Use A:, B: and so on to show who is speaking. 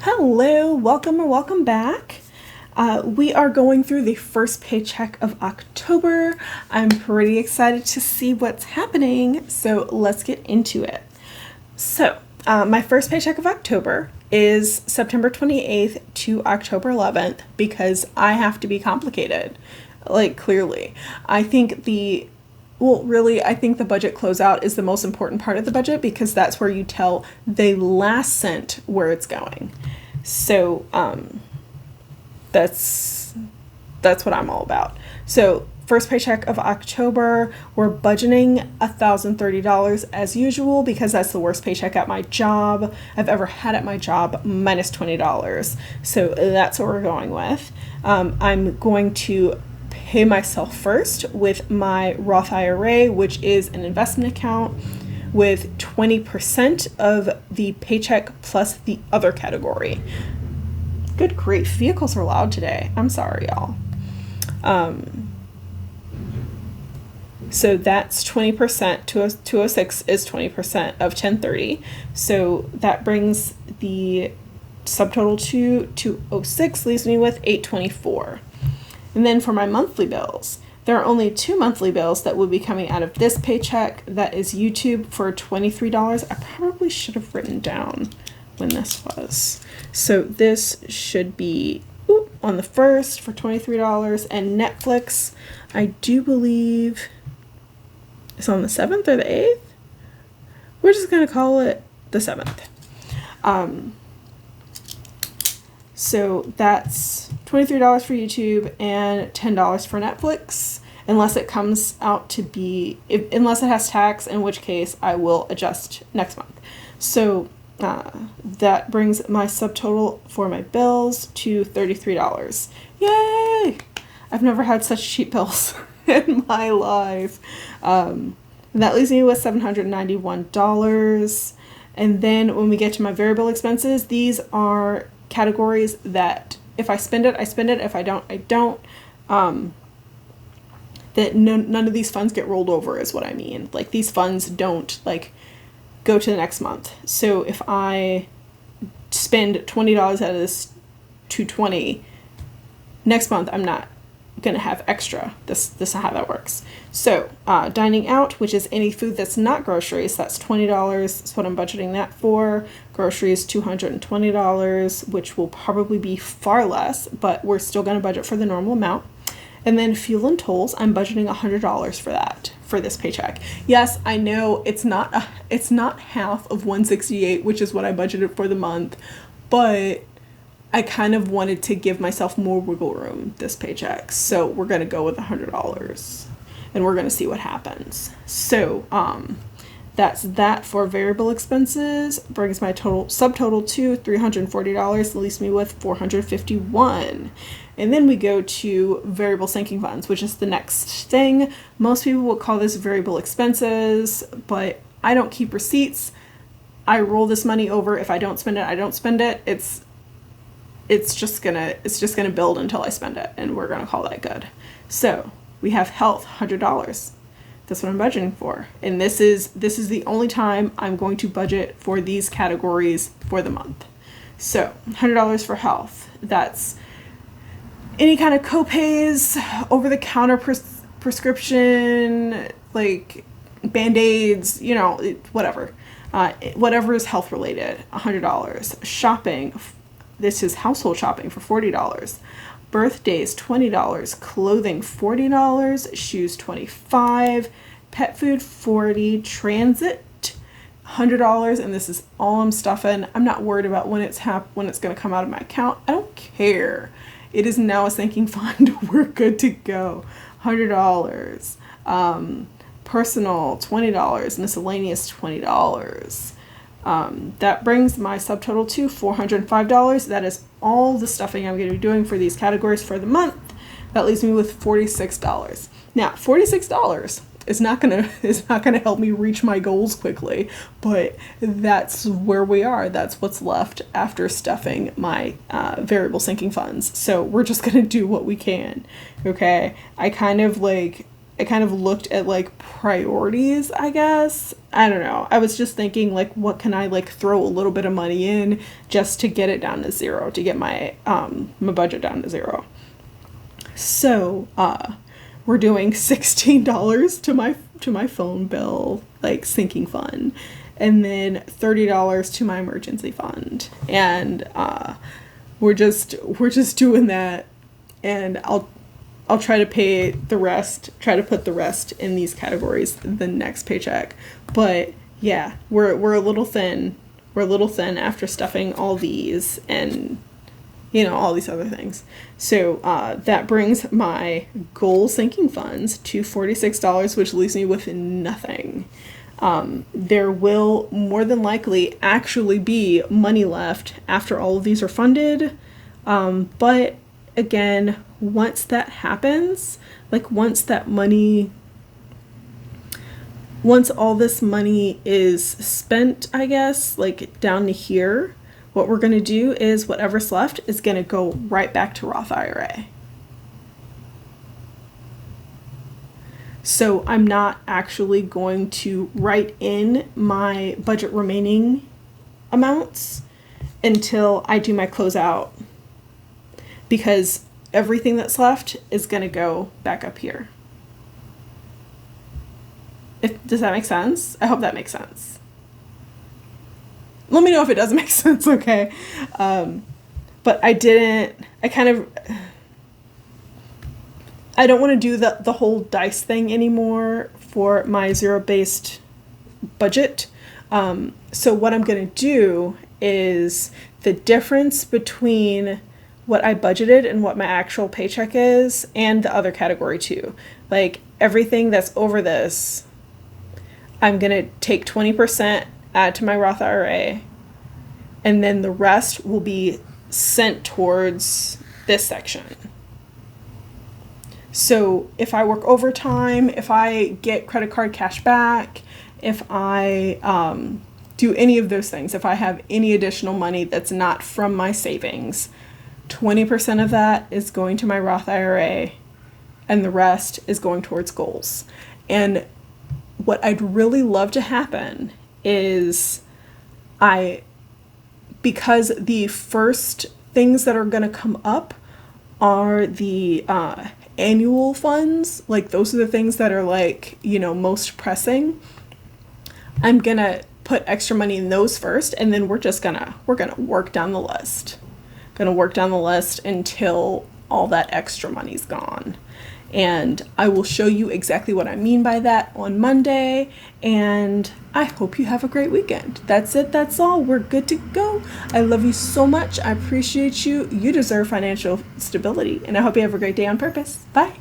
A: Hello, welcome or welcome back. We are going through the first paycheck of October. I'm pretty excited to see what's happening, so let's get into it. So, my first paycheck of October is September 28th to October 11th because I have to be complicated. Like, clearly. I think the budget closeout is the most important part of the budget because that's where you tell the last cent where it's going. So that's what I'm all about. So first paycheck of October, we're budgeting $1,030 as usual because that's the worst paycheck at my job I've ever had at my job, minus $20. So that's what we're going with. I'm going to pay myself first with my Roth IRA, which is an investment account with 20% of the paycheck plus the other category. Good grief, vehicles are loud today. I'm sorry, y'all. So that's 20%. 206 is 20% of 1030. So that brings the subtotal to 206, leaves me with 824. And then for my monthly bills, there are only two monthly bills that will be coming out of this paycheck. That is YouTube for $23. I probably should have written down when this was. So this should be on the 1st for $23. And Netflix, I do believe, is on the 7th or the 8th. We're just going to call it the 7th. So that's $23 for YouTube and $10 for Netflix, unless it comes out to be, unless it has tax, in which case I will adjust next month. So that brings my subtotal for my bills to $33. Yay! I've never had such cheap bills in my life. And that leaves me with $791. And then when we get to my variable expenses, these are categories that if I spend it, I spend it. If I don't, I don't. That none of these funds get rolled over is what I mean. Like, these funds don't go to the next month. So if I spend $20 out of this $220, next month I'm not gonna have extra. This is how that works. So dining out, which is any food that's not groceries, that's $20. That's what I'm budgeting that for. Groceries, $220, which will probably be far less, but we're still gonna budget for the normal amount. And then fuel and tolls, I'm budgeting $100 for that for this paycheck. Yes, I know it's not half of 168, which is what I budgeted for the month, but I kind of wanted to give myself more wiggle room this paycheck. So we're going to go with $100 and we're going to see what happens. So that's that for variable expenses. Brings my subtotal to $340, leaves me with $451. And then we go to variable sinking funds, which is the next thing. Most people will call this variable expenses, but I don't keep receipts. I roll this money over. If I don't spend it, I don't spend it. It's just gonna build until I spend it, and we're gonna call that good. So we have health, $100. That's what I'm budgeting for, and this is the only time I'm going to budget for these categories for the month. So $100 for health. That's any kind of copays, over-the-counter prescription, like Band-Aids, whatever. Whatever is health related, $100. Shopping. This is household shopping for $40. Birthdays, $20. Clothing, $40. Shoes, $25. Pet food, $40. Transit, $100. And this is all I'm stuffing. I'm not worried about when it's going to come out of my account. I don't care. It is now a sinking fund. We're good to go. $100. Personal, $20. Miscellaneous, $20. That brings my subtotal to $405. That is all the stuffing I'm going to be doing for these categories for the month. That leaves me with $46. Now, $46 is not gonna help me reach my goals quickly, but that's where we are. That's what's left after stuffing my variable sinking funds. So we're just gonna do what we can. Okay, I kind of I kind of looked at like priorities, I guess. I don't know. I was just thinking like, what can I like throw a little bit of money in just to get it down to zero, to get my my budget down to zero. So we're doing $16 to my phone bill, like sinking fund, and then $30 to my emergency fund, and we're just doing that, and I'll try to pay the rest, try to put the rest in these categories the next paycheck. But yeah, we're a little thin. We're a little thin after stuffing all these and, you know, all these other things. So that brings my goal sinking funds to $46, which leaves me with nothing. There will more than likely actually be money left after all of these are funded. But again, once that happens, like once all this money is spent, I guess, like down to here, what we're going to do is whatever's left is going to go right back to Roth IRA. So I'm not actually going to write in my budget remaining amounts until I do my closeout, because everything that's left is going to go back up here. Does that make sense? I hope that makes sense. Let me know if it doesn't make sense, okay? But I don't want to do the whole dice thing anymore for my zero-based budget. So what I'm going to do is the difference between what I budgeted and what my actual paycheck is, and the other category too. Like everything that's over this, I'm going to take 20%, add to my Roth IRA, and then the rest will be sent towards this section. So if I work overtime, if I get credit card cash back, if I do any of those things, if I have any additional money that's not from my savings, 20% of that is going to my Roth IRA, and the rest is going towards goals. And what I'd really love to happen is because the first things that are going to come up are the annual funds, like those are the things that are like, you know, most pressing. I'm going to put extra money in those first, and then we're going to work down the list. Going to work down the list until all that extra money's gone. And I will show you exactly what I mean by that on Monday. And I hope you have a great weekend. That's it. That's all. We're good to go. I love you so much. I appreciate you. You deserve financial stability. And I hope you have a great day on purpose. Bye.